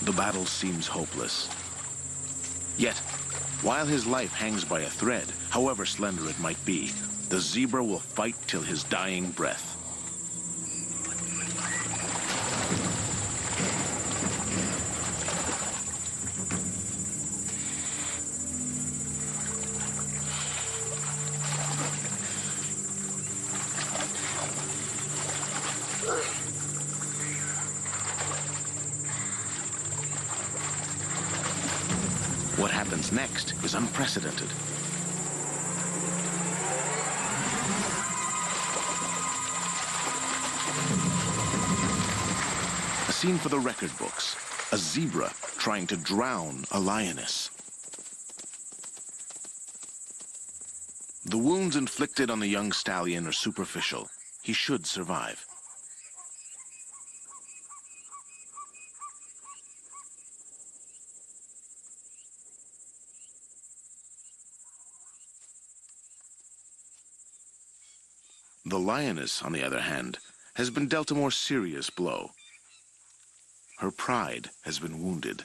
The battle seems hopeless. Yet, while his life hangs by a thread, however slender it might be, the zebra will fight till his dying breath. What happens next is unprecedented. A scene for the record books. A zebra trying to drown a lioness. The wounds inflicted on the young stallion are superficial. He should survive. The lioness, on the other hand, has been dealt a more serious blow. Her pride has been wounded.